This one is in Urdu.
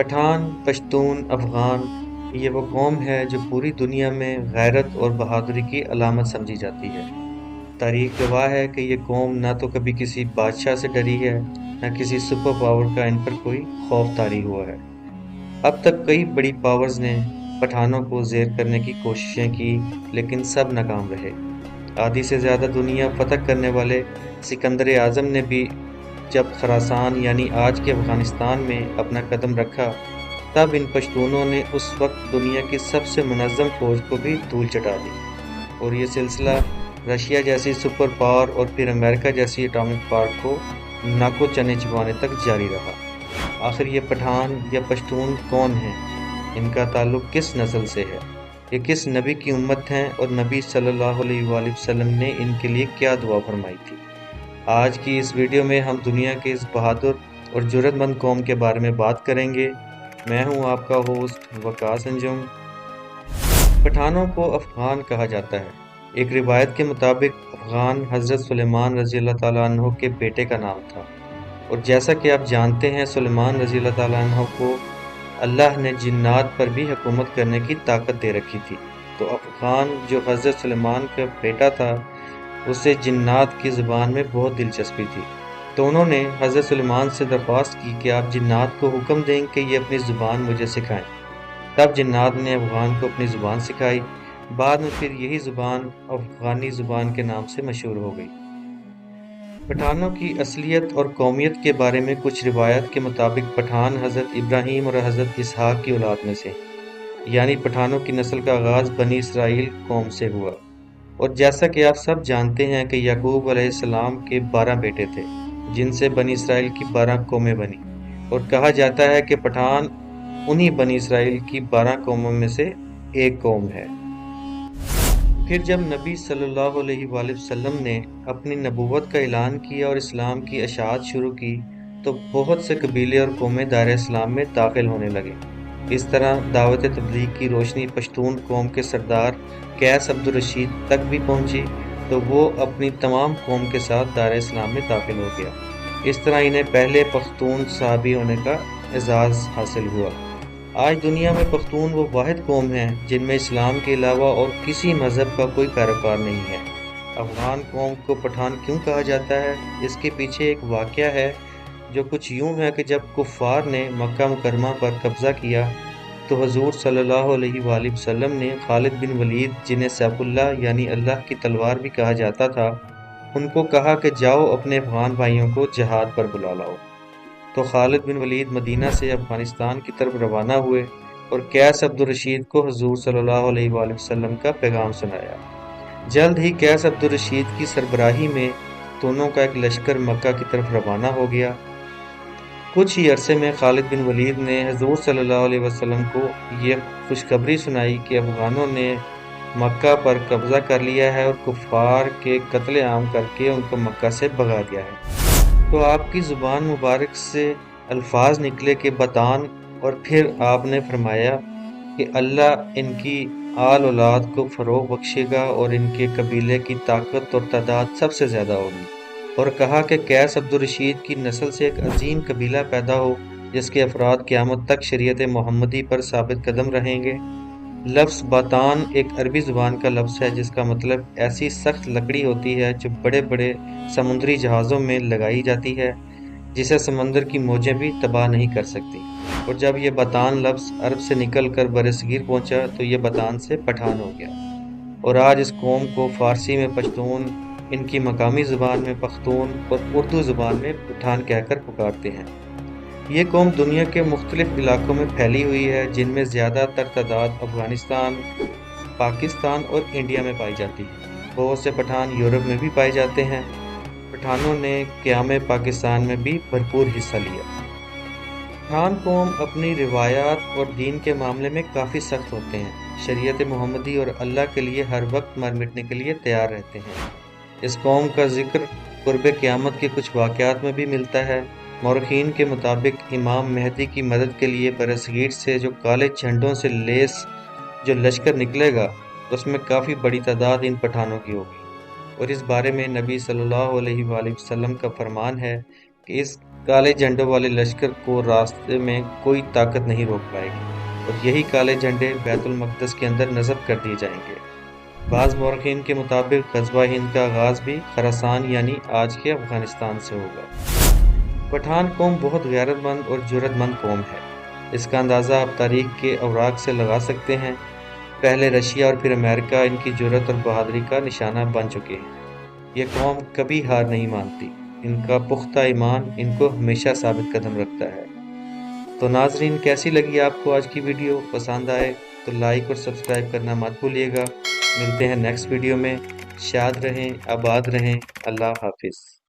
پٹھان، پشتون، افغان یہ وہ قوم ہے جو پوری دنیا میں غیرت اور بہادری کی علامت سمجھی جاتی ہے۔ تاریخ گواہ ہے کہ یہ قوم نہ تو کبھی کسی بادشاہ سے ڈری ہے، نہ کسی سپر پاور کا ان پر کوئی خوف طاری ہوا ہے۔ اب تک کئی بڑی پاورز نے پٹھانوں کو زیر کرنے کی کوششیں کی، لیکن سب ناکام رہے۔ آدھی سے زیادہ دنیا فتح کرنے والے سکندر اعظم نے بھی جب خراسان یعنی آج کے افغانستان میں اپنا قدم رکھا، تب ان پشتونوں نے اس وقت دنیا کی سب سے منظم فوج کو بھی دھول چٹا دی، اور یہ سلسلہ رشیا جیسی سپر پاور اور پھر امریکہ جیسی اٹامک پاور کو ناکو چنے چبانے تک جاری رہا۔ آخر یہ پٹھان یا پشتون کون ہیں؟ ان کا تعلق کس نسل سے ہے؟ یہ کس نبی کی امت ہیں اور نبی صلی اللہ علیہ وآلہ وسلم نے ان کے لیے کیا دعا فرمائی تھی؟ آج کی اس ویڈیو میں ہم دنیا کے اس بہادر اور جرأت مند قوم کے بارے میں بات کریں گے۔ میں ہوں آپ کا ہوسٹ وقاص انجم۔ پٹھانوں کو افغان کہا جاتا ہے۔ ایک روایت کے مطابق افغان حضرت سلیمان رضی اللہ تعالیٰ عنہ کے بیٹے کا نام تھا، اور جیسا کہ آپ جانتے ہیں سلیمان رضی اللہ تعالیٰ عنہ کو اللہ نے جنات پر بھی حکومت کرنے کی طاقت دے رکھی تھی، تو افغان جو حضرت سلیمان کا بیٹا تھا اسے جنات کی زبان میں بہت دلچسپی تھی، تو انہوں نے حضرت سلیمان سے درخواست کی کہ آپ جنات کو حکم دیں کہ یہ اپنی زبان مجھے سکھائیں۔ تب جنات نے افغان کو اپنی زبان سکھائی، بعد میں پھر یہی زبان افغانی زبان کے نام سے مشہور ہو گئی۔ پٹھانوں کی اصلیت اور قومیت کے بارے میں کچھ روایت کے مطابق پٹھان حضرت ابراہیم اور حضرت اسحاق کی اولاد میں سے، یعنی پٹھانوں کی نسل کا آغاز بنی اسرائیل قوم سے ہوا، اور جیسا کہ آپ سب جانتے ہیں کہ یعقوب علیہ السلام کے 12 بیٹے تھے، جن سے بنی اسرائیل کی 12 قومیں بنی، اور کہا جاتا ہے کہ پٹھان انہی بنی اسرائیل کی 12 قوموں میں سے ایک قوم ہے۔ پھر جب نبی صلی اللہ علیہ وآلہ وسلم نے اپنی نبوت کا اعلان کیا اور اسلام کی اشاعت شروع کی، تو بہت سے قبیلے اور قومیں دائرہ اسلام میں داخل ہونے لگے۔ اس طرح دعوت تبلیغ کی روشنی پشتون قوم کے سردار قیس عبد الرشید تک بھی پہنچی، تو وہ اپنی تمام قوم کے ساتھ دائرہ اسلام میں داخل ہو گیا۔ اس طرح انہیں پہلے پختون صحابی ہونے کا اعزاز حاصل ہوا۔ آج دنیا میں پختون وہ واحد قوم ہیں جن میں اسلام کے علاوہ اور کسی مذہب کا کوئی پیروکار نہیں ہے۔ افغان قوم کو پٹھان کیوں کہا جاتا ہے؟ اس کے پیچھے ایک واقعہ ہے جو کچھ یوں ہے کہ جب کفار نے مکہ مکرمہ پر قبضہ کیا، تو حضور صلی اللہ علیہ وآلہ وسلم نے خالد بن ولید، جنہیں سیف اللہ یعنی اللہ کی تلوار بھی کہا جاتا تھا، ان کو کہا کہ جاؤ اپنے افغان بھائیوں کو جہاد پر بلا لاؤ۔ تو خالد بن ولید مدینہ سے افغانستان کی طرف روانہ ہوئے اور قیس عبد الرشید کو حضور صلی اللہ علیہ وآلہ وسلم کا پیغام سنایا۔ جلد ہی قیس عبد الرشید کی سربراہی میں دونوں کا ایک لشکر مکہ کی طرف روانہ ہو گیا۔ کچھ ہی عرصے میں خالد بن ولید نے حضور صلی اللہ علیہ وسلم کو یہ خوشخبری سنائی کہ افغانوں نے مکہ پر قبضہ کر لیا ہے اور کفار کے قتل عام کر کے ان کو مکہ سے بھگا دیا ہے۔ تو آپ کی زبان مبارک سے الفاظ نکلے کہ بتان، اور پھر آپ نے فرمایا کہ اللہ ان کی آل اولاد کو فروغ بخشے گا اور ان کے قبیلے کی طاقت اور تعداد سب سے زیادہ ہوگی، اور کہا کہ قیس عبد الرشید کی نسل سے ایک عظیم قبیلہ پیدا ہو جس کے افراد قیامت تک شریعت محمدی پر ثابت قدم رہیں گے۔ لفظ باتان ایک عربی زبان کا لفظ ہے جس کا مطلب ایسی سخت لکڑی ہوتی ہے جو بڑے بڑے سمندری جہازوں میں لگائی جاتی ہے، جسے سمندر کی موجیں بھی تباہ نہیں کر سکتی۔ اور جب یہ باتان لفظ عرب سے نکل کر برصغیر پہنچا تو یہ باتان سے پٹھان ہو گیا، اور آج اس قوم کو فارسی میں پشتون، ان کی مقامی زبان میں پختون اور اردو زبان میں پٹھان کہہ کر پکارتے ہیں۔ یہ قوم دنیا کے مختلف علاقوں میں پھیلی ہوئی ہے، جن میں زیادہ تر تعداد افغانستان، پاکستان اور انڈیا میں پائی جاتی ہے۔ بہت سے پٹھان یورپ میں بھی پائے جاتے ہیں۔ پٹھانوں نے قیام پاکستان میں بھی بھرپور حصہ لیا۔ پٹھان قوم اپنی روایات اور دین کے معاملے میں کافی سخت ہوتے ہیں، شریعت محمدی اور اللہ کے لیے ہر وقت مر مٹنے کے لیے تیار رہتے ہیں۔ اس قوم کا ذکر قرب قیامت کے کچھ واقعات میں بھی ملتا ہے۔ مورخین کے مطابق امام مہدی کی مدد کے لیے برصغیر سے جو کالے جھنڈوں سے لیس جو لشکر نکلے گا، اس میں کافی بڑی تعداد ان پٹھانوں کی ہوگی، اور اس بارے میں نبی صلی اللہ علیہ وآلہ وسلم کا فرمان ہے کہ اس کالے جھنڈوں والے لشکر کو راستے میں کوئی طاقت نہیں روک پائے گی، اور یہی کالے جھنڈے بیت المقدس کے اندر نصب کر دیے جائیں گے۔ بعض مورخین کے مطابق غزوہ ہند کا آغاز بھی خراسان یعنی آج کے افغانستان سے ہوگا۔ پٹھان قوم بہت غیرت مند اور جرأت مند قوم ہے۔ اس کا اندازہ آپ تاریخ کے اوراق سے لگا سکتے ہیں۔ پہلے رشیا اور پھر امریکہ ان کی جرأت اور بہادری کا نشانہ بن چکے ہیں۔ یہ قوم کبھی ہار نہیں مانتی۔ ان کا پختہ ایمان ان کو ہمیشہ ثابت قدم رکھتا ہے۔ تو ناظرین، کیسی لگی آپ کو آج کی ویڈیو؟ پسند آئے تو لائک اور سبسکرائب کرنا مت بھولیے گا۔ ملتے ہیں نیکسٹ ویڈیو میں۔ شاد رہیں، آباد رہیں۔ اللہ حافظ۔